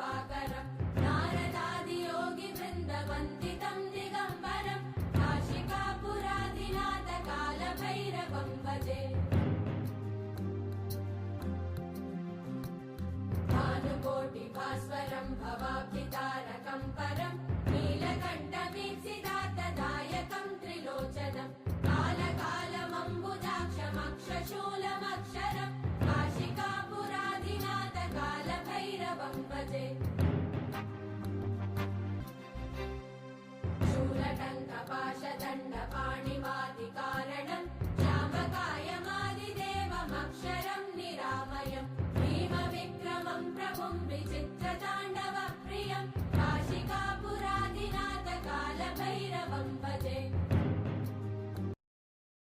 कृपाकरम् नारदादियोगिवृन्दवन्दितं दिगम्बरम् काशिकापुराधिनाथ कालभैरवं भजे भानुकोटिभास्वरं भवाब्धितारकं परम् नीलकण्ठवीप्सितार्थदायकं त्रिलोचनम् कालकालमम्बुजाक्षमक्षशूलमक्षरम् काशिकापुराधिनाथ कालभैरवं भजे।